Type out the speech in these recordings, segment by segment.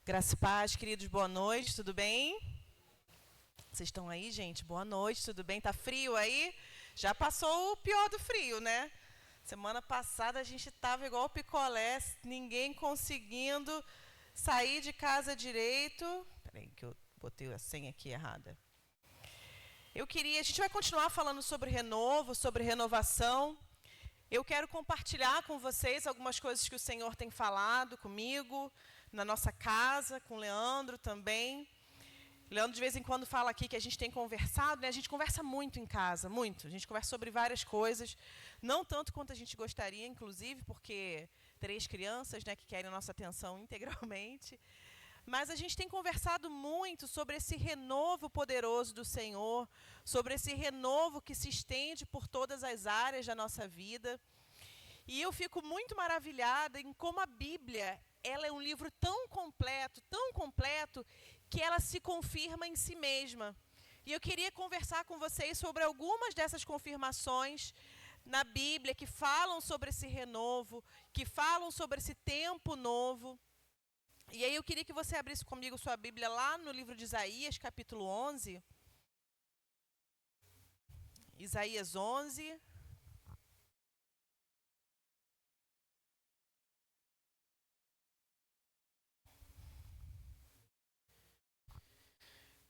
Graça e paz, queridos, boa noite, tudo bem? Vocês estão aí, gente? Boa noite, tudo bem? Tá frio aí? Já passou o pior do frio, né? Semana passada a gente tava igual picolé, ninguém conseguindo sair de casa direito. Peraí que eu botei a senha aqui errada. A gente vai continuar falando sobre renovo, sobre renovação. Eu quero compartilhar com vocês algumas coisas que o Senhor tem falado comigo, na nossa casa, com o Leandro também. Leandro de vez em quando fala aqui que a gente tem conversado, né? A gente conversa muito em casa, muito. A gente conversa sobre várias coisas, não tanto quanto a gente gostaria, inclusive, porque 3 crianças, né, que querem a nossa atenção integralmente. Mas a gente tem conversado muito sobre esse renovo poderoso do Senhor, sobre esse renovo que se estende por todas as áreas da nossa vida. E eu fico muito maravilhada em como a Bíblia, ela é um livro tão completo, que ela se confirma em si mesma. E eu queria conversar com vocês sobre algumas dessas confirmações na Bíblia que falam sobre esse renovo, que falam sobre esse tempo novo. E aí eu queria que você abrisse comigo sua Bíblia lá no livro de Isaías, capítulo 11. Isaías 11.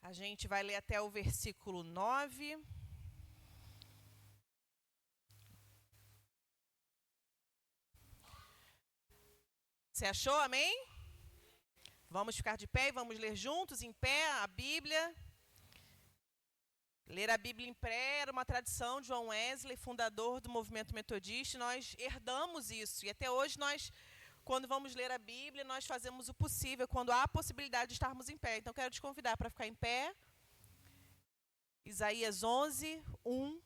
A gente vai ler até o versículo 9. Você achou? Amém? Vamos ficar de pé e vamos ler juntos, em pé, a Bíblia. Ler a Bíblia em pé era uma tradição de John Wesley, fundador do movimento metodista, e nós herdamos isso. E até hoje nós, quando vamos ler a Bíblia, nós fazemos o possível, quando há a possibilidade de estarmos em pé. Então, quero te convidar para ficar em pé. Isaías 11, 1.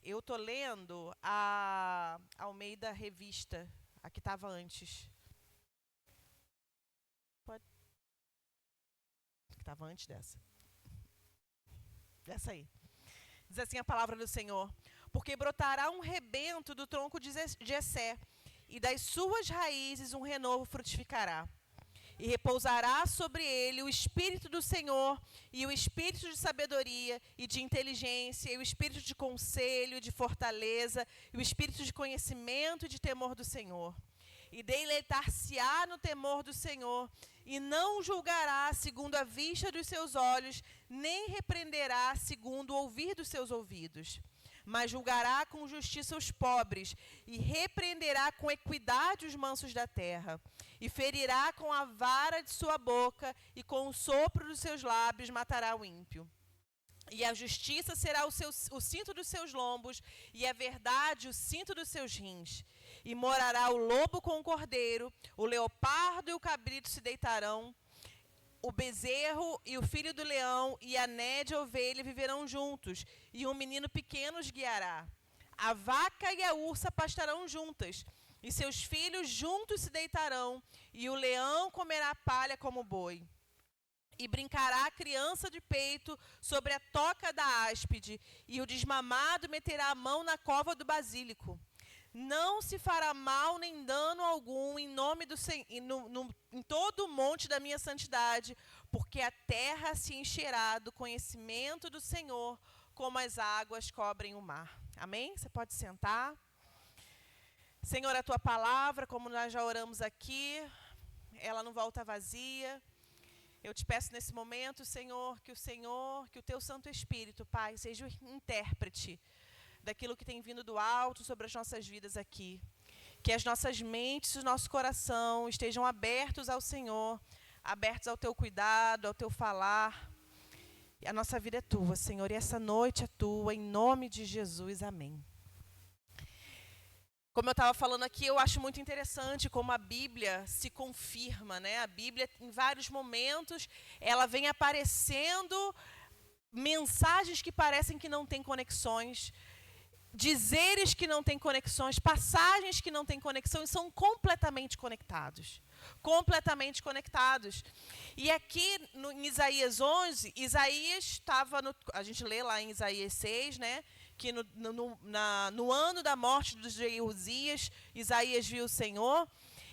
Eu estou lendo a Almeida Revista, a que estava antes. Que estava antes dessa. Dessa aí. Diz assim a palavra do Senhor: porque brotará um rebento do tronco de Jessé, e das suas raízes um renovo frutificará. E repousará sobre ele o Espírito do Senhor, e o Espírito de sabedoria e de inteligência, e o Espírito de conselho, de fortaleza, e o Espírito de conhecimento e de temor do Senhor. E deleitar-se-á no temor do Senhor, e não julgará segundo a vista dos seus olhos, nem repreenderá segundo o ouvir dos seus ouvidos. Mas julgará com justiça os pobres, e repreenderá com equidade os mansos da terra. E ferirá com a vara de sua boca, e com o sopro dos seus lábios matará o ímpio. E a justiça será o cinto dos seus lombos, e a verdade o cinto dos seus rins. E morará o lobo com o cordeiro, o leopardo e o cabrito se deitarão, o bezerro e o filho do leão e a nédia ovelha viverão juntos, e um menino pequeno os guiará. A vaca e a ursa pastarão juntas, e seus filhos juntos se deitarão, e o leão comerá palha como boi. E brincará a criança de peito sobre a toca da áspide, e o desmamado meterá a mão na cova do basílico. Não se fará mal nem dano algum em nome do em todo o monte da minha santidade, porque a terra se encherá do conhecimento do Senhor, como as águas cobrem o mar. Amém? Você pode sentar. Senhor, a tua palavra, como nós já oramos aqui, ela não volta vazia. Eu te peço nesse momento, Senhor, que o teu Santo Espírito, Pai, seja o intérprete daquilo que tem vindo do alto sobre as nossas vidas aqui. Que as nossas mentes e o nosso coração estejam abertos ao Senhor, abertos ao teu cuidado, ao teu falar. E a nossa vida é tua, Senhor, e essa noite é tua, em nome de Jesus, amém. Como eu estava falando aqui, eu acho muito interessante como a Bíblia se confirma, né? A Bíblia, em vários momentos, ela vem aparecendo mensagens que parecem que não têm conexões, dizeres que não têm conexões, passagens que não têm conexão e são completamente conectados. Completamente conectados. E aqui em Isaías 11, Isaías estava, a gente lê lá em Isaías 6, né? que no ano da morte de Uzias, Isaías viu o Senhor.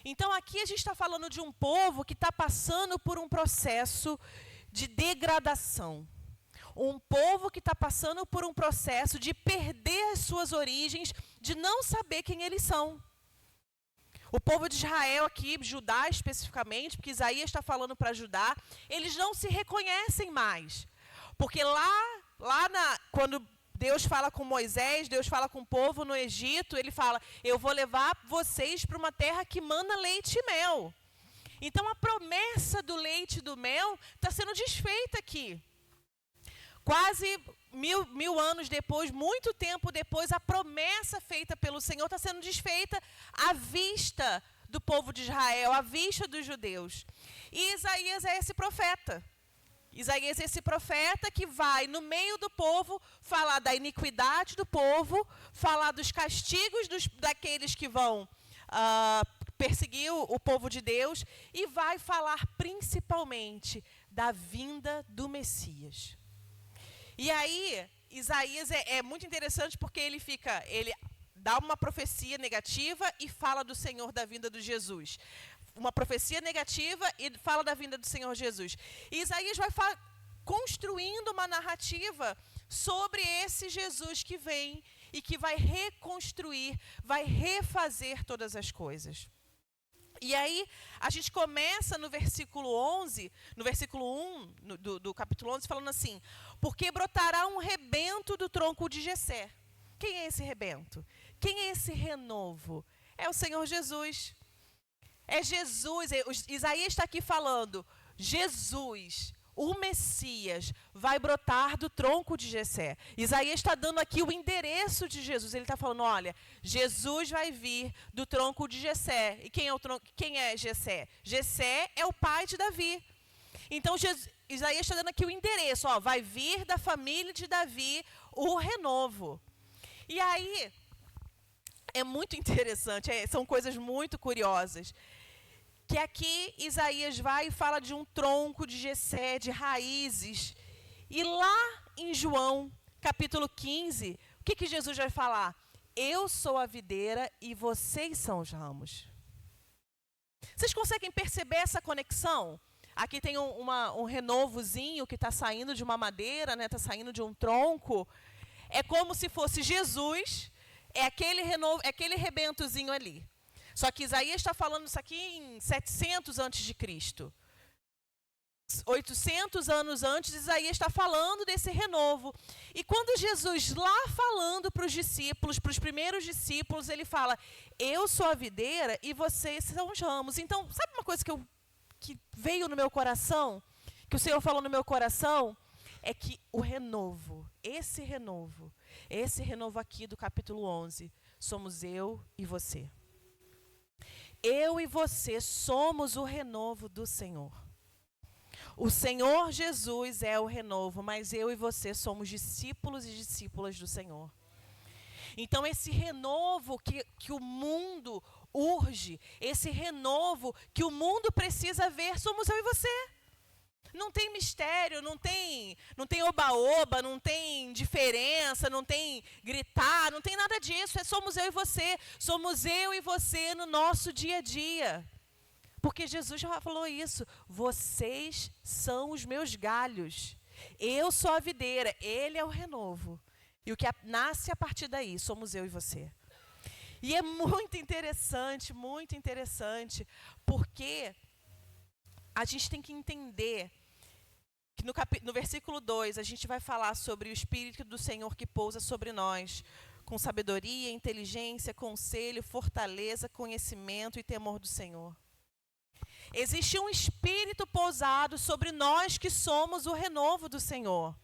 Então aqui a gente está falando de um povo que está passando por um processo de degradação. Um povo que está passando por um processo de perder as suas origens, de não saber quem eles são. O povo de Israel aqui, Judá especificamente, porque Isaías está falando para Judá, eles não se reconhecem mais. Porque quando Deus fala com Moisés, Deus fala com o povo no Egito, ele fala, eu vou levar vocês para uma terra que mana leite e mel. Então a promessa do leite e do mel está sendo desfeita aqui. Quase mil anos depois, muito tempo depois, a promessa feita pelo Senhor está sendo desfeita à vista do povo de Israel, à vista dos judeus. E Isaías é esse profeta. Isaías é esse profeta que vai, no meio do povo, falar da iniquidade do povo, falar dos castigos daqueles que vão perseguir o povo de Deus, e vai falar principalmente da vinda do Messias. E aí, Isaías é muito interessante porque ele dá uma profecia negativa e fala do Senhor, da vinda de Jesus. Uma profecia negativa e fala da vinda do Senhor Jesus. E Isaías vai construindo uma narrativa sobre esse Jesus que vem e que vai reconstruir, vai refazer todas as coisas. E aí, a gente começa no versículo 11, no versículo 1 do capítulo 11, falando assim, porque brotará um rebento do tronco de Jessé. Quem é esse rebento? Quem é esse renovo? É o Senhor Jesus. É Jesus. Isaías está aqui falando, Jesus, o Messias, vai brotar do tronco de Jessé. Isaías está dando aqui o endereço de Jesus. Ele está falando, olha, Jesus vai vir do tronco de Jessé. E quem é Jessé? Jessé é o pai de Davi. Então, Isaías está dando aqui o endereço. Vai vir da família de Davi o renovo. E aí, é muito interessante, são coisas muito curiosas. Que aqui Isaías vai e fala de um tronco de Jessé, de raízes. E lá em João, capítulo 15, o que Jesus vai falar? Eu sou a videira e vocês são os ramos. Vocês conseguem perceber essa conexão? Aqui tem um renovozinho que está saindo de uma madeira, está saindo de um tronco. É como se fosse Jesus, é aquele rebentozinho ali. Só que Isaías está falando isso aqui em 700 antes de Cristo. 800 anos antes, Isaías está falando desse renovo. E quando Jesus, lá falando para os discípulos, para os primeiros discípulos, ele fala, eu sou a videira e vocês são os ramos. Então, sabe uma coisa que veio no meu coração, que o Senhor falou no meu coração? É que o renovo, esse renovo aqui do capítulo 11, somos eu e você. Eu e você somos o renovo do Senhor. O Senhor Jesus é o renovo, mas eu e você somos discípulos e discípulas do Senhor. Então, esse renovo que o mundo urge, esse renovo que o mundo precisa ver, somos eu e você. Não tem mistério, não tem oba-oba, não tem diferença, não tem gritar, não tem nada disso. Somos eu e você. Somos eu e você no nosso dia a dia. Porque Jesus já falou isso. Vocês são os meus galhos. Eu sou a videira, ele é o renovo. E o que nasce a partir daí, somos eu e você. E é muito interessante, porque a gente tem que entender que no versículo 2, a gente vai falar sobre o Espírito do Senhor que pousa sobre nós, com sabedoria, inteligência, conselho, fortaleza, conhecimento e temor do Senhor. Existe um Espírito pousado sobre nós que somos o renovo do Senhor.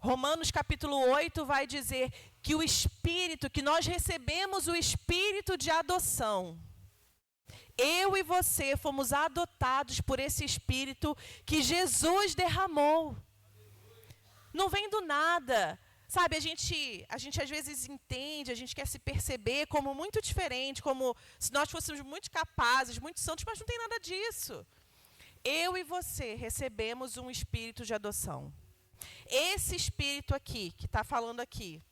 Romanos capítulo 8 vai dizer que o Espírito, que nós recebemos o Espírito de adoção. Eu e você fomos adotados por esse Espírito que Jesus derramou. Não vem do nada. Sabe, a gente às vezes entende, a gente quer se perceber como muito diferente, como se nós fôssemos muito capazes, muito santos, mas não tem nada disso. Eu e você recebemos um Espírito de adoção. Esse Espírito aqui, que está falando aqui,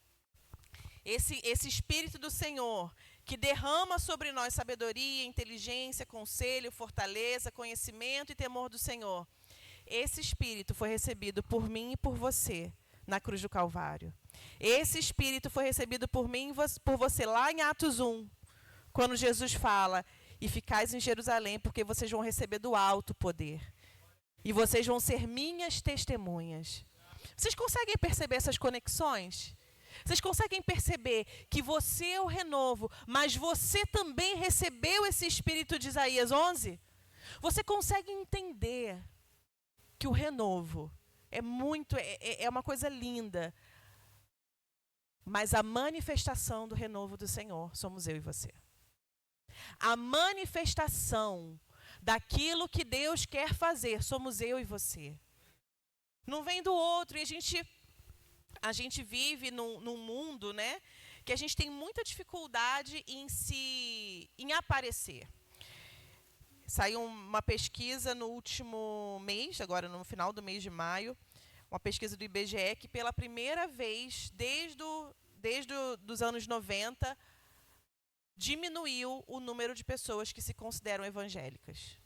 esse Espírito do Senhor, que derrama sobre nós sabedoria, inteligência, conselho, fortaleza, conhecimento e temor do Senhor. Esse Espírito foi recebido por mim e por você na cruz do Calvário. Esse Espírito foi recebido por mim e por você lá em Atos 1, quando Jesus fala: e ficais em Jerusalém, porque vocês vão receber do alto poder. E vocês vão ser minhas testemunhas. Vocês conseguem perceber essas conexões? Vocês conseguem perceber que você é o renovo, mas você também recebeu esse Espírito de Isaías 11? Você consegue entender que o renovo é uma coisa linda, mas a manifestação do renovo do Senhor somos eu e você. A manifestação daquilo que Deus quer fazer somos eu e você. Não vem do outro. E a gente vive num mundo, né, que a gente tem muita dificuldade em aparecer. Saiu uma pesquisa no último mês, agora no final do mês de maio, uma pesquisa do IBGE, que pela primeira vez, desde os anos 90, diminuiu o número de pessoas que se consideram evangélicas.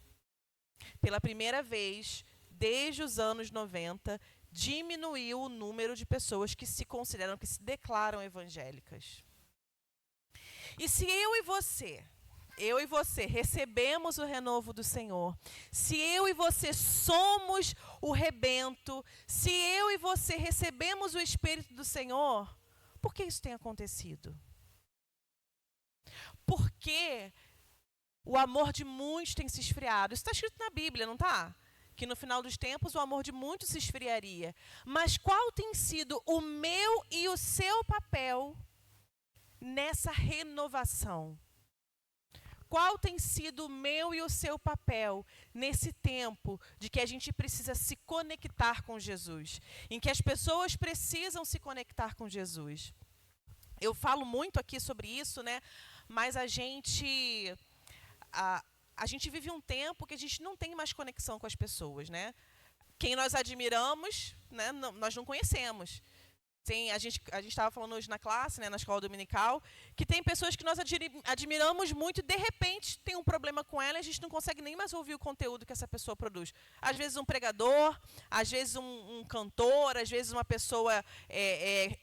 Pela primeira vez, desde os anos 90, diminuiu o número de pessoas que se consideram, que se declaram evangélicas. E se eu e você recebemos o renovo do Senhor, se eu e você somos o rebento, se eu e você recebemos o Espírito do Senhor, por que isso tem acontecido? Porque o amor de muitos tem se esfriado. Isso está escrito na Bíblia, não está? Que no final dos tempos o amor de muitos se esfriaria. Mas qual tem sido o meu e o seu papel nessa renovação? Qual tem sido o meu e o seu papel nesse tempo de que a gente precisa se conectar com Jesus, em que as pessoas precisam se conectar com Jesus? Eu falo muito aqui sobre isso, né? Mas a gente vive um tempo que a gente não tem mais conexão com as pessoas, né? Quem nós admiramos, né, nós não conhecemos. A gente estava falando hoje na classe, né, na escola dominical, que tem pessoas que nós admiramos muito e, de repente, tem um problema com ela e a gente não consegue nem mais ouvir o conteúdo que essa pessoa produz. Às vezes um pregador, às vezes um cantor, às vezes uma pessoa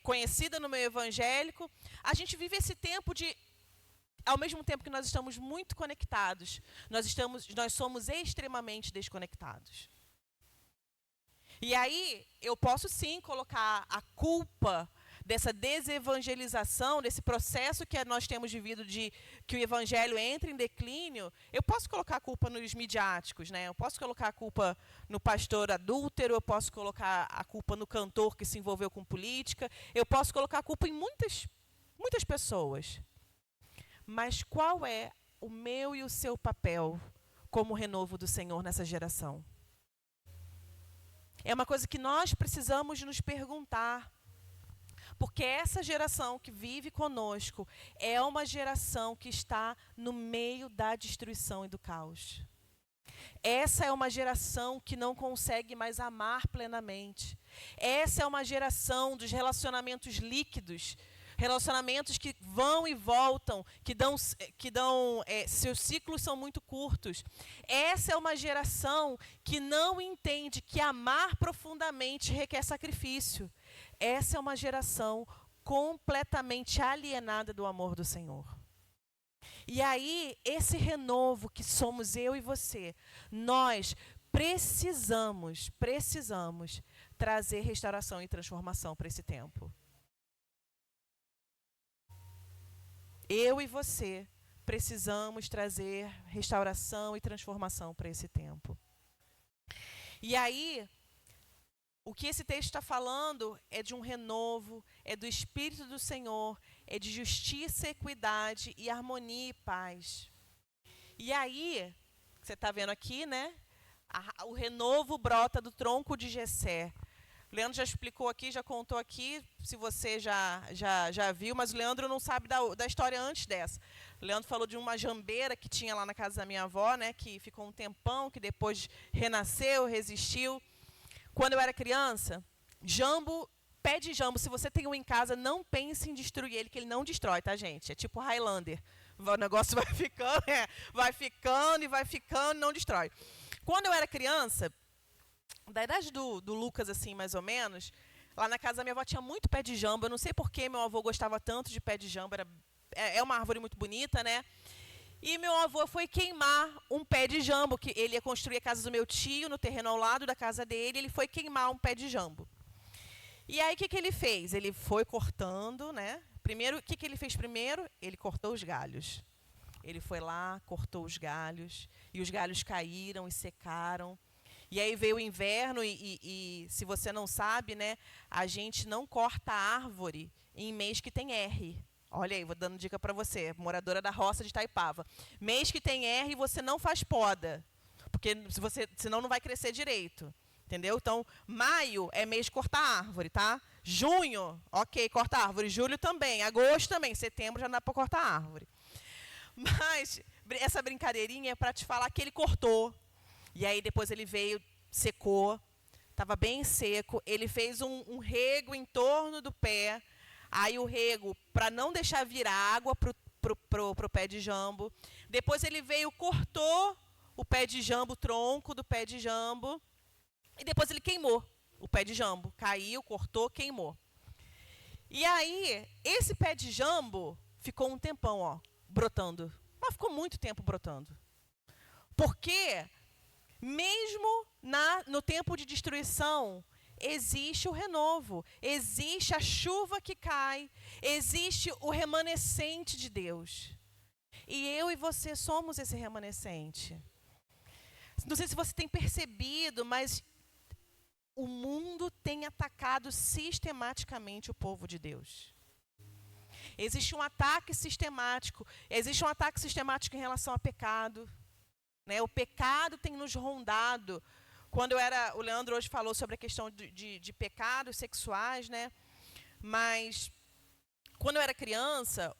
conhecida no meio evangélico. A gente vive esse tempo de, ao mesmo tempo que nós estamos muito conectados, nós somos extremamente desconectados. E aí, eu posso sim colocar a culpa dessa desevangelização, desse processo que nós temos vivido de que o evangelho entra em declínio, eu posso colocar a culpa nos midiáticos, né? Eu posso colocar a culpa no pastor adúltero, eu posso colocar a culpa no cantor que se envolveu com política, eu posso colocar a culpa em muitas pessoas. Mas qual é o meu e o seu papel como renovo do Senhor nessa geração? É uma coisa que nós precisamos nos perguntar. Porque essa geração que vive conosco é uma geração que está no meio da destruição e do caos. Essa é uma geração que não consegue mais amar plenamente. Essa é uma geração dos relacionamentos líquidos, relacionamentos que vão e voltam, seus ciclos são muito curtos. Essa é uma geração que não entende que amar profundamente requer sacrifício. Essa é uma geração completamente alienada do amor do Senhor. E aí, esse renovo que somos eu e você, nós precisamos trazer restauração e transformação para esse tempo. Eu e você precisamos trazer restauração e transformação para esse tempo. E aí, o que esse texto está falando é de um renovo, é do Espírito do Senhor, é de justiça, equidade e harmonia e paz. E aí, você está vendo aqui, né? O renovo brota do tronco de Jessé. O Leandro já explicou aqui, já contou aqui, se você já viu, mas o Leandro não sabe da história antes dessa. O Leandro falou de uma jambeira que tinha lá na casa da minha avó, né, que ficou um tempão, que depois renasceu, resistiu. Quando eu era criança, Jambo, pé de jambo, se você tem um em casa, não pense em destruir ele, que ele não destrói, tá, gente? É tipo Highlander. O negócio vai ficando, vai ficando, não destrói. Quando eu era criança, da idade do Lucas, assim, mais ou menos, lá na casa da minha avó tinha muito pé de jambo. Eu não sei por que meu avô gostava tanto de pé de jambo. É uma árvore muito bonita, né? E meu avô foi queimar um pé de jambo, que ele ia construir a casa do meu tio, no terreno ao lado da casa dele, ele foi queimar um pé de jambo. E aí, o que ele fez? Ele foi cortando, né? Primeiro, o que ele fez primeiro? Ele cortou os galhos. Ele foi lá, cortou os galhos, e os galhos caíram e secaram. E aí veio o inverno e se você não sabe, né, a gente não corta a árvore em mês que tem R. Olha aí, vou dando dica para você, moradora da roça de Itaipava. Mês que tem R, você não faz poda, porque senão não vai crescer direito. Entendeu? Então, maio é mês de cortar árvore, tá? Junho, ok, corta árvore. Julho também, agosto também, setembro já dá para cortar árvore. Mas essa brincadeirinha é para te falar que ele cortou. E aí depois ele veio, secou, estava bem seco. Ele fez um rego em torno do pé. Aí o rego, para não deixar virar água pro pé de jambo. Depois ele veio, cortou o pé de jambo, o tronco do pé de jambo. E depois ele queimou o pé de jambo. Caiu, cortou, queimou. E aí, esse pé de jambo ficou um tempão, ó, brotando. Mas ficou muito tempo brotando. Porque, mesmo no tempo de destruição, existe o renovo. Existe a chuva que cai. Existe o remanescente de Deus. E eu e você somos esse remanescente. Não sei se você tem percebido, mas o mundo tem atacado sistematicamente o povo de Deus. Existe um ataque sistemático. Existe um ataque sistemático em relação ao pecado. Né? O pecado tem nos rondado. O Leandro hoje falou sobre a questão de pecados sexuais, né? Mas quando eu era criança,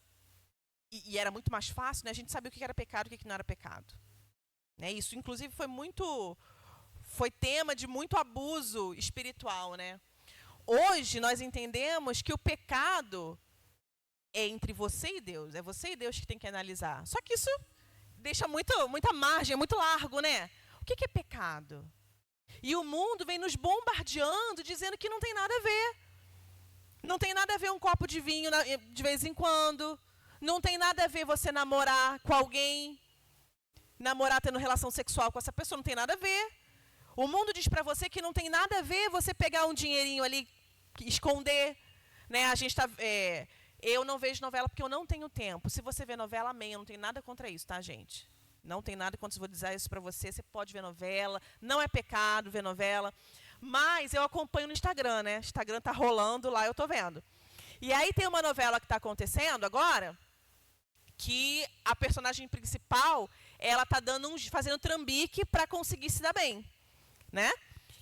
e era muito mais fácil, né? A gente sabia o que era pecado e o que não era pecado. Né? Isso, inclusive, foi tema de muito abuso espiritual, né? Hoje nós entendemos que o pecado é entre você e Deus. É você e Deus que tem que analisar. Só que isso deixa muita margem, é muito largo, né? O que é pecado? E o mundo vem nos bombardeando, dizendo que não tem nada a ver. Não tem nada a ver um copo de vinho de vez em quando. Não tem nada a ver você namorar com alguém. Namorar tendo relação sexual com essa pessoa, não tem nada a ver. O mundo diz para você que não tem nada a ver você pegar um dinheirinho ali, esconder. Né? Eu não vejo novela porque eu não tenho tempo. Se você vê novela, amém. Eu não tenho nada contra isso, tá, gente? Não tem nada contra, se eu vou dizer isso para você. Você pode ver novela. Não é pecado ver novela. Mas eu acompanho no Instagram, né? O Instagram tá rolando lá, eu tô vendo. E aí tem uma novela que está acontecendo agora, que a personagem principal, ela tá fazendo trambique para conseguir se dar bem. Né?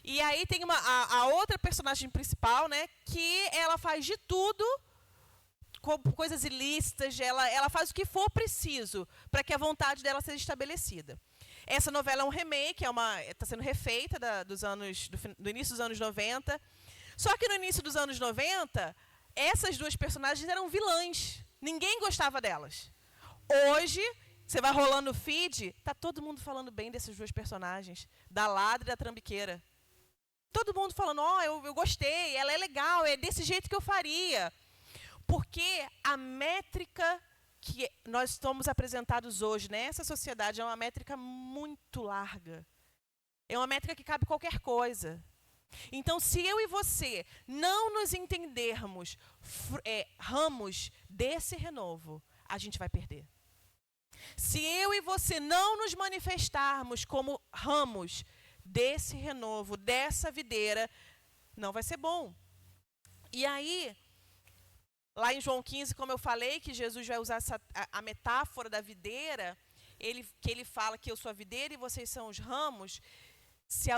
E aí tem a outra personagem principal, né, que ela faz de tudo, com coisas ilícitas, ela faz o que for preciso para que a vontade dela seja estabelecida. Essa novela é um remake, está sendo refeita do início dos anos 90. Só que no início dos anos 90, essas duas personagens eram vilãs. Ninguém gostava delas. Hoje, você vai rolando o feed, tá todo mundo falando bem dessas duas personagens, da ladra e da trambiqueira. Todo mundo falando, eu gostei, ela é legal, é desse jeito que eu faria. Porque a métrica que nós estamos apresentados hoje nessa sociedade é uma métrica muito larga. É uma métrica que cabe qualquer coisa. Então, se eu e você não nos entendermos ramos desse renovo, a gente vai perder. Se eu e você não nos manifestarmos como ramos desse renovo, dessa videira, não vai ser bom. E aí, lá em João 15, como eu falei, que Jesus vai usar a metáfora da videira, que ele fala que eu sou a videira e vocês são os ramos,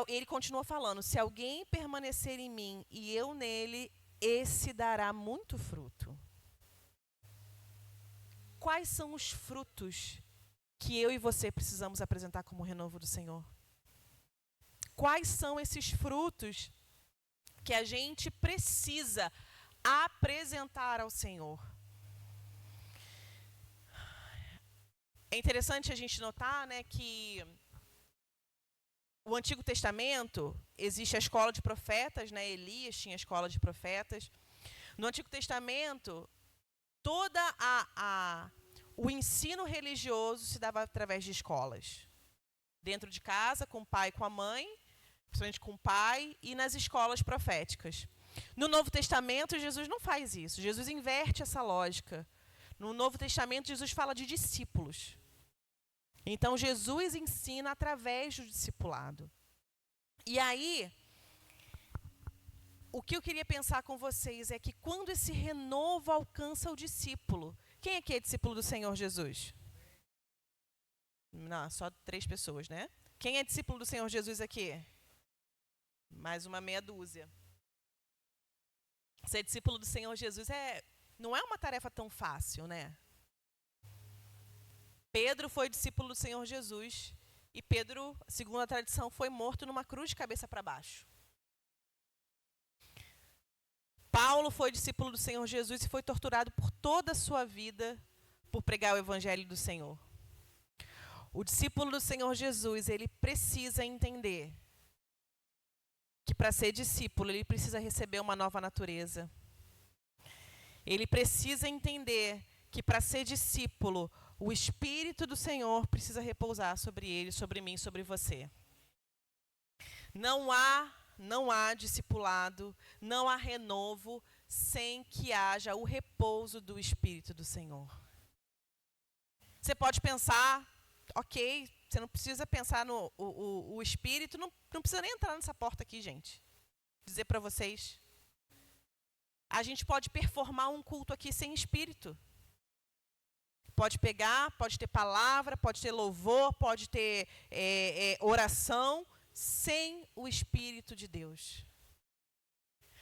ele continua falando, se alguém permanecer em mim e eu nele, esse dará muito fruto. Quais são os frutos que eu e você precisamos apresentar como renovo do Senhor? Quais são esses frutos que a gente precisa apresentar ao Senhor. É interessante a gente notar, né, que o Antigo Testamento, existe a escola de profetas, né? Elias tinha a escola de profetas. No Antigo Testamento, todo o ensino religioso se dava através de escolas. Dentro de casa, com o pai e com a mãe, principalmente com o pai, e nas escolas proféticas. No Novo Testamento, Jesus não faz isso. Jesus inverte essa lógica. No Novo Testamento, Jesus fala de discípulos. Então, Jesus ensina através do discipulado. E aí, o que eu queria pensar com vocês é que quando esse renovo alcança o discípulo... Quem aqui é discípulo do Senhor Jesus? Não, só 3 pessoas, né? Quem é discípulo do Senhor Jesus aqui? Mais uma meia dúzia. Ser discípulo do Senhor Jesus não é uma tarefa tão fácil, né? Pedro foi discípulo do Senhor Jesus e Pedro, segundo a tradição, foi morto numa cruz de cabeça para baixo. Paulo foi discípulo do Senhor Jesus e foi torturado por toda a sua vida por pregar o evangelho do Senhor. O discípulo do Senhor Jesus, ele precisa entender que para ser discípulo, ele precisa receber uma nova natureza. Ele precisa entender que para ser discípulo, o Espírito do Senhor precisa repousar sobre ele, sobre mim, sobre você. Não há discipulado, não há renovo sem que haja o repouso do Espírito do Senhor. Você pode pensar, ok, você não precisa pensar no o Espírito, não precisa nem entrar nessa porta aqui, gente. Dizer para vocês, a gente pode performar um culto aqui sem Espírito. Pode pegar, pode ter palavra, pode ter louvor, pode ter oração, sem o Espírito de Deus.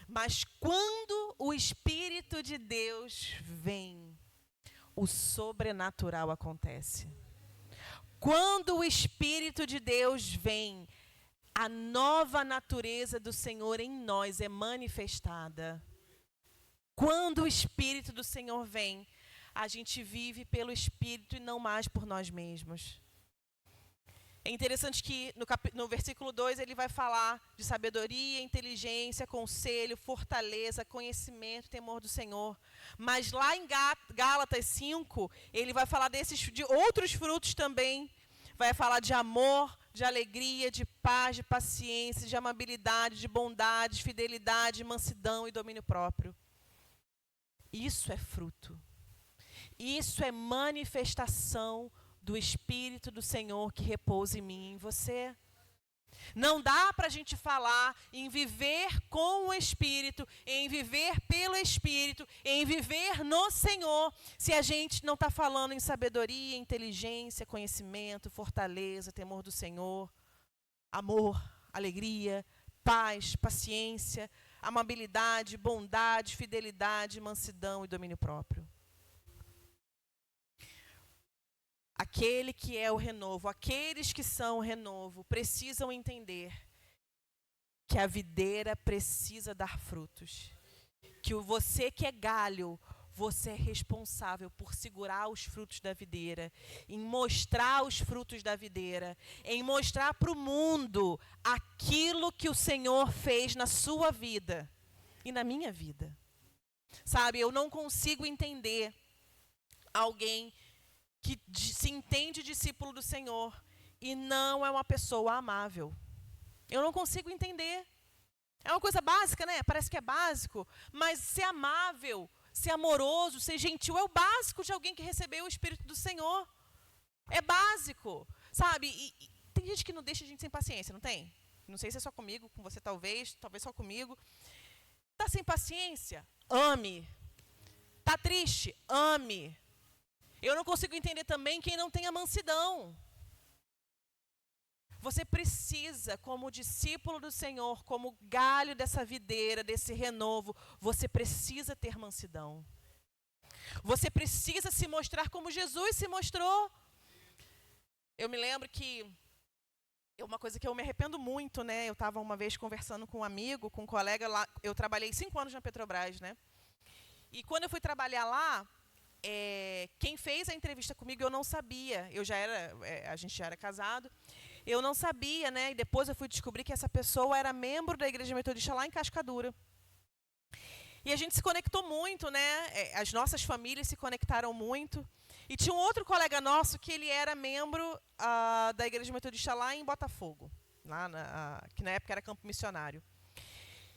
Mas quando o Espírito de Deus vem, o sobrenatural acontece. Quando o Espírito de Deus vem, a nova natureza do Senhor em nós é manifestada. Quando o Espírito do Senhor vem, a gente vive pelo Espírito e não mais por nós mesmos. É interessante que no versículo 2 ele vai falar de sabedoria, inteligência, conselho, fortaleza, conhecimento, temor do Senhor. Mas lá em Gálatas 5, ele vai falar de outros frutos também. Vai falar de amor, de alegria, de paz, de paciência, de amabilidade, de bondade, de fidelidade, mansidão e domínio próprio. Isso é fruto. Isso é manifestação do Espírito do Senhor que repousa em mim e em você. Não dá para a gente falar em viver com o Espírito, em viver pelo Espírito, em viver no Senhor, se a gente não está falando em sabedoria, inteligência, conhecimento, fortaleza, temor do Senhor, amor, alegria, paz, paciência, amabilidade, bondade, fidelidade, mansidão e domínio próprio. Aquele que é o renovo, aqueles que são o renovo, precisam entender que a videira precisa dar frutos. Que você que é galho, você é responsável por segurar os frutos da videira, em mostrar os frutos da videira, em mostrar para o mundo aquilo que o Senhor fez na sua vida e na minha vida. Sabe, eu não consigo entender alguém que se entende discípulo do Senhor e não é uma pessoa amável. Eu não consigo entender. É uma coisa básica, né? Parece que é básico, mas ser amável, ser amoroso, ser gentil é o básico de alguém que recebeu o Espírito do Senhor. É básico, sabe? E tem gente que não deixa a gente sem paciência, não tem? Não sei se é só comigo, com você talvez só comigo. Tá sem paciência? Ame. Tá triste? Ame. Eu não consigo entender também quem não tem a mansidão. Você precisa, como discípulo do Senhor, como galho dessa videira, desse renovo, você precisa ter mansidão. Você precisa se mostrar como Jesus se mostrou. Eu me lembro que uma coisa que eu me arrependo muito, né? Eu estava uma vez conversando com um amigo, com um colega lá. Eu trabalhei 5 anos na Petrobras, né? E quando eu fui trabalhar lá, quem fez a entrevista comigo eu não sabia. A gente já era casado. Eu não sabia, né? E depois eu fui descobrir que essa pessoa era membro da Igreja Metodista lá em Cascadura. E a gente se conectou muito, né? As nossas famílias se conectaram muito. E tinha um outro colega nosso que ele era membro da Igreja Metodista lá em Botafogo, que na época era campo missionário.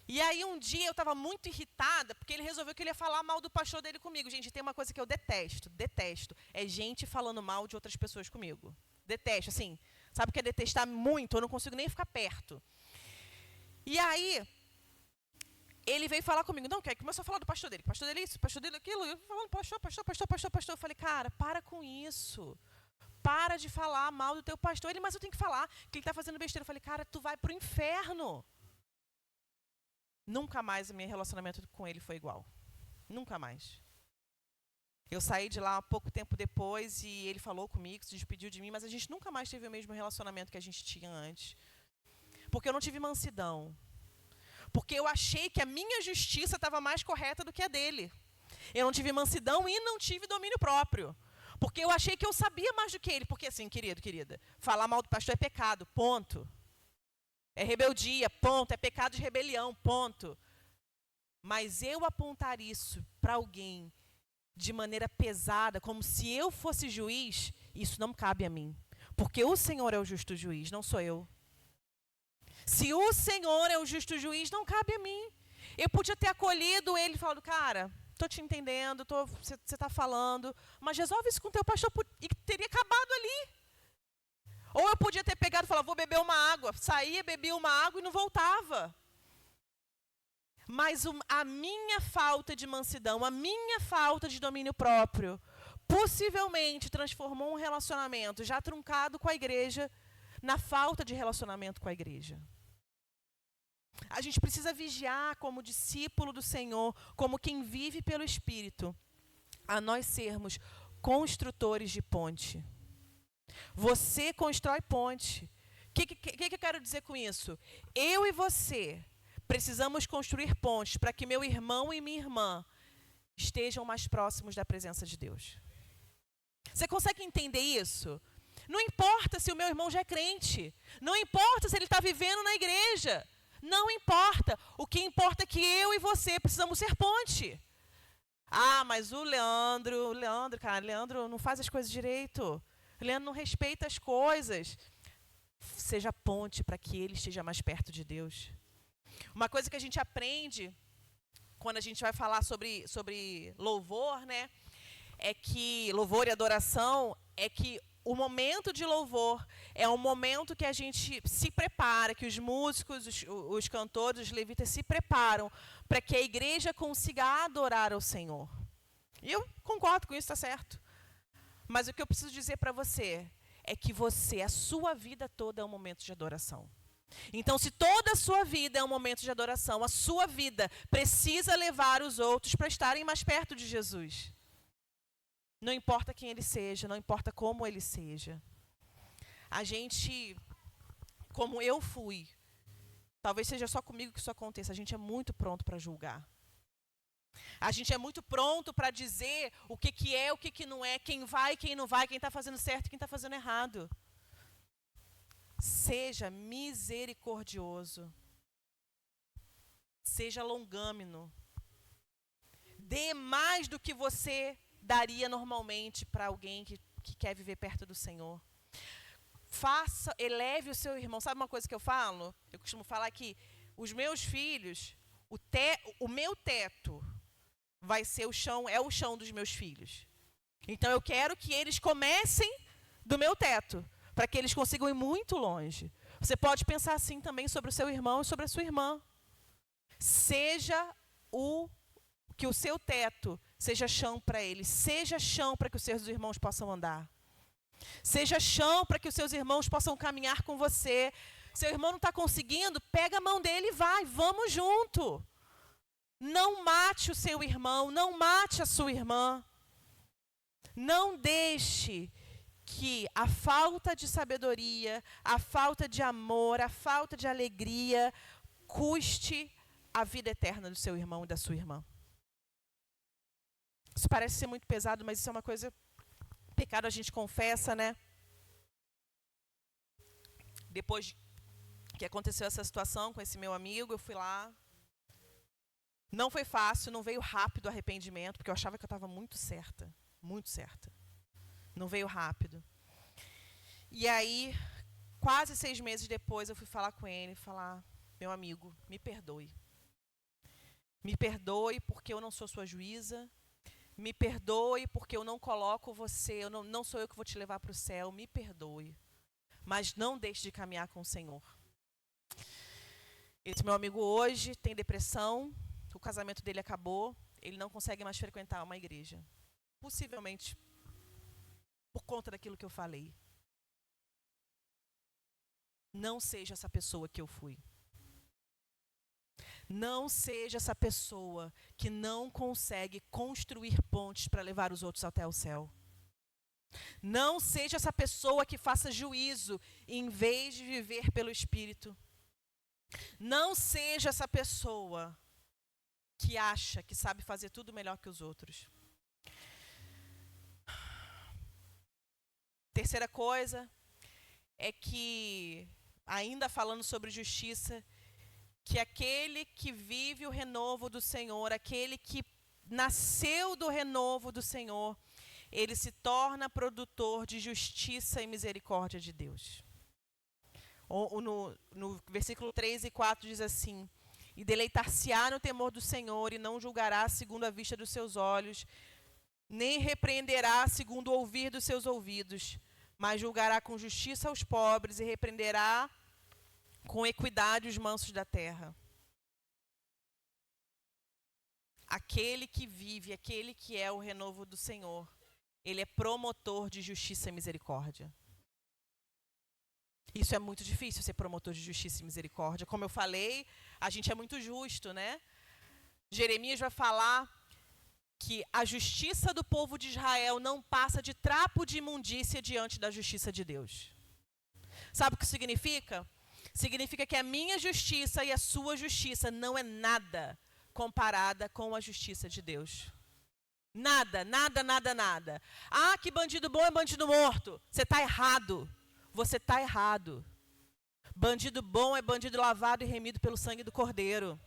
E aí um dia eu estava muito irritada, porque ele resolveu que ele ia falar mal do pastor dele comigo. Gente, tem uma coisa que eu detesto. É gente falando mal de outras pessoas comigo. Detesto, assim. Sabe o que é detestar muito? Eu não consigo nem ficar perto. E aí, ele veio falar comigo. Não, que começou a falar do pastor dele. Pastor dele isso, pastor dele aquilo. Eu falando, pastor. Eu falei, cara, para com isso. Para de falar mal do teu pastor. Ele, mas eu tenho que falar que ele está fazendo besteira. Eu falei, cara, tu vai pro inferno. Nunca mais o meu relacionamento com ele foi igual. Nunca mais. Eu saí de lá pouco tempo depois e ele falou comigo, se despediu de mim, mas a gente nunca mais teve o mesmo relacionamento que a gente tinha antes. Porque eu não tive mansidão. Porque eu achei que a minha justiça estava mais correta do que a dele. Eu não tive mansidão e não tive domínio próprio. Porque eu achei que eu sabia mais do que ele. Porque assim, querida, falar mal do pastor é pecado, ponto. É rebeldia, ponto. É pecado de rebelião, ponto. Mas eu apontar isso para alguém de maneira pesada, como se eu fosse juiz, isso não cabe a mim. Porque o Senhor é o justo juiz, não sou eu. Se o Senhor é o justo juiz, não cabe a mim. Eu podia ter acolhido ele e falado, cara, estou te entendendo, você está falando, mas resolve isso com o teu pastor, e teria acabado ali. Ou eu podia ter pegado e falado, vou beber uma água. Saía, bebia uma água e não voltava. Mas a minha falta de mansidão, a minha falta de domínio próprio, possivelmente transformou um relacionamento já truncado com a igreja na falta de relacionamento com a igreja. A gente precisa vigiar como discípulo do Senhor, como quem vive pelo Espírito, a nós sermos construtores de ponte. Você constrói ponte. O que eu quero dizer com isso? Eu e você precisamos construir pontes para que meu irmão e minha irmã estejam mais próximos da presença de Deus. Você consegue entender isso? Não importa se o meu irmão já é crente. Não importa se ele está vivendo na igreja. Não importa. O que importa é que eu e você precisamos ser ponte. Ah, mas o Leandro, Leandro não faz as coisas direito. O Leandro não respeita as coisas. Seja ponte para que ele esteja mais perto de Deus. Uma coisa que a gente aprende quando a gente vai falar sobre louvor, né? É que louvor e adoração é que o momento de louvor é um momento que a gente se prepara, que os músicos, os cantores, os levitas se preparam para que a igreja consiga adorar ao Senhor. E eu concordo com isso, está certo. Mas o que eu preciso dizer para você é que a sua vida toda é um momento de adoração. Então, se toda a sua vida é um momento de adoração, a sua vida precisa levar os outros para estarem mais perto de Jesus. Não importa quem ele seja, não importa como ele seja. A gente, como eu fui, talvez seja só comigo que isso aconteça, a gente é muito pronto para julgar. A gente é muito pronto para dizer o que é, o que não é, quem vai, quem não vai, quem está fazendo certo e quem está fazendo errado. Seja misericordioso. Seja longâmino. Dê mais do que você daria normalmente para alguém que quer viver perto do Senhor. Eleve o seu irmão. Sabe uma coisa que eu falo? Eu costumo falar que os meus filhos, o meu teto vai ser o chão dos meus filhos. Então eu quero que eles comecem do meu teto, para que eles consigam ir muito longe. Você pode pensar assim também sobre o seu irmão e sobre a sua irmã. Que o seu teto seja chão para eles. Seja chão para que os seus irmãos possam andar. Seja chão para que os seus irmãos possam caminhar com você. Seu irmão não está conseguindo, pega a mão dele e vai. Vamos junto. Não mate o seu irmão, não mate a sua irmã. Não deixe que a falta de sabedoria, a falta de amor, a falta de alegria custe a vida eterna do seu irmão e da sua irmã. Isso parece ser muito pesado, mas isso é uma coisa... Pecado a gente confessa, né? Depois que aconteceu essa situação com esse meu amigo, eu fui lá. Não foi fácil, não veio rápido o arrependimento, porque eu achava que eu estava muito certa. Muito certa. Não veio rápido. E aí, quase 6 meses depois, eu fui falar com ele, falar: meu amigo, me perdoe. Me perdoe porque eu não sou sua juíza. Me perdoe porque eu não coloco você, não sou eu que vou te levar para o céu. Me perdoe. Mas não deixe de caminhar com o Senhor. Esse meu amigo hoje tem depressão, o casamento dele acabou, ele não consegue mais frequentar uma igreja. Possivelmente por conta daquilo que eu falei. Não seja essa pessoa que eu fui. Não seja essa pessoa que não consegue construir pontes para levar os outros até o céu. Não seja essa pessoa que faça juízo em vez de viver pelo Espírito. Não seja essa pessoa que acha que sabe fazer tudo melhor que os outros. Terceira coisa é que, ainda falando sobre justiça, que aquele que vive o renovo do Senhor, aquele que nasceu do renovo do Senhor, ele se torna produtor de justiça e misericórdia de Deus. No versículo 3 e 4 diz assim: e deleitar-se-á no temor do Senhor, e não julgará segundo a vista dos seus olhos, nem repreenderá segundo o ouvir dos seus ouvidos, mas julgará com justiça os pobres e repreenderá com equidade os mansos da terra. Aquele que vive, aquele que é o renovo do Senhor, ele é promotor de justiça e misericórdia. Isso é muito difícil, ser promotor de justiça e misericórdia. Como eu falei, a gente é muito justo, né? Jeremias vai falar que a justiça do povo de Israel não passa de trapo de imundícia diante da justiça de Deus. Sabe o que significa? Significa que a minha justiça e a sua justiça não é nada comparada com a justiça de Deus. Nada, nada, nada, nada. Ah, que bandido bom é bandido morto. Você está errado. Você está errado. Bandido bom é bandido lavado e remido pelo sangue do Cordeiro.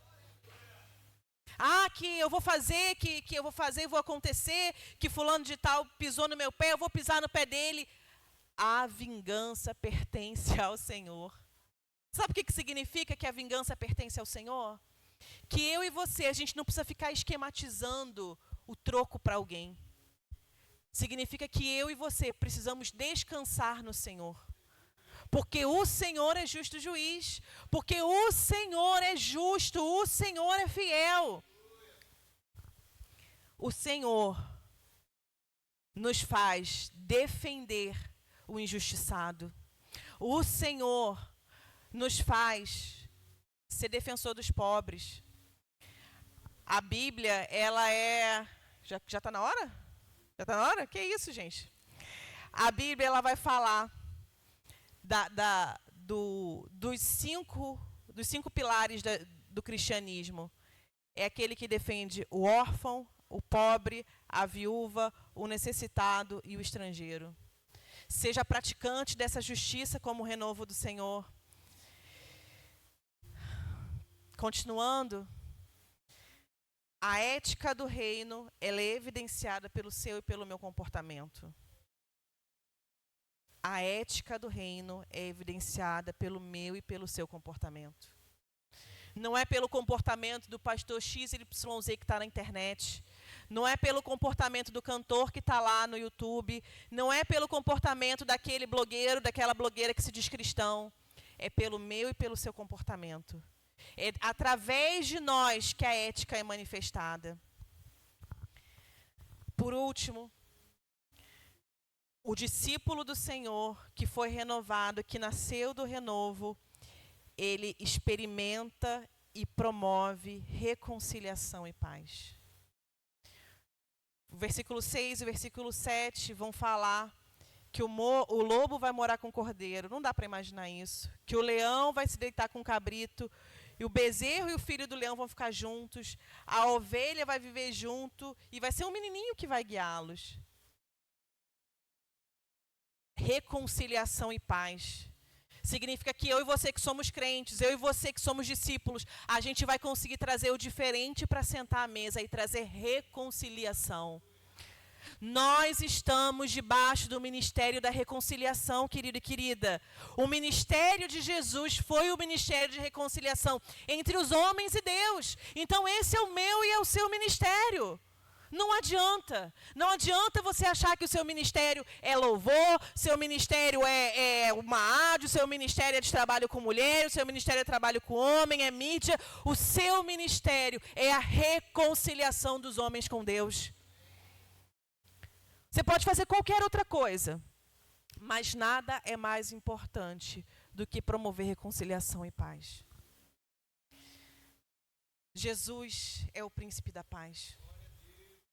Ah, que eu vou fazer, que eu vou fazer e vou acontecer, que fulano de tal pisou no meu pé, eu vou pisar no pé dele. A vingança pertence ao Senhor. Sabe o que significa que a vingança pertence ao Senhor? Que eu e você, a gente não precisa ficar esquematizando o troco para alguém. Significa que eu e você precisamos descansar no Senhor. Porque o Senhor é justo juiz. Porque o Senhor é justo, o Senhor é fiel. O Senhor nos faz defender o injustiçado. O Senhor nos faz ser defensor dos pobres. A Bíblia, ela é... Já está na hora? Já está na hora? Que isso, gente? A Bíblia, ela vai falar dos cinco pilares do cristianismo. É aquele que defende o órfão, o pobre, a viúva, o necessitado e o estrangeiro. Seja praticante dessa justiça como o renovo do Senhor. Continuando, a ética do reino, ela é evidenciada pelo seu e pelo meu comportamento. A ética do reino é evidenciada pelo meu e pelo seu comportamento. Não é pelo comportamento do pastor XYZ que está na internet. Não é pelo comportamento do cantor que está lá no YouTube. Não é pelo comportamento daquele blogueiro, daquela blogueira que se diz cristão. É pelo meu e pelo seu comportamento. É através de nós que a ética é manifestada. Por último, o discípulo do Senhor, que foi renovado, que nasceu do renovo, ele experimenta e promove reconciliação e paz. O versículo 6 e o versículo 7 vão falar que o lobo vai morar com o cordeiro. Não dá para imaginar isso. Que o leão vai se deitar com o cabrito. E o bezerro e o filho do leão vão ficar juntos. A ovelha vai viver junto. E vai ser um menininho que vai guiá-los. Reconciliação e paz. Significa que eu e você que somos crentes, eu e você que somos discípulos, a gente vai conseguir trazer o diferente para sentar à mesa e trazer reconciliação. Nós estamos debaixo do ministério da reconciliação, querido e querida. O ministério de Jesus foi o ministério de reconciliação entre os homens e Deus. Então esse é o meu e é o seu ministério. Não adianta você achar que o seu ministério é louvor, seu ministério é uma áudio, seu ministério é de trabalho com mulher, o seu ministério é trabalho com homem, é mídia. O seu ministério é a reconciliação dos homens com Deus. Você pode fazer qualquer outra coisa, mas nada é mais importante do que promover reconciliação e paz. Jesus é o príncipe da paz.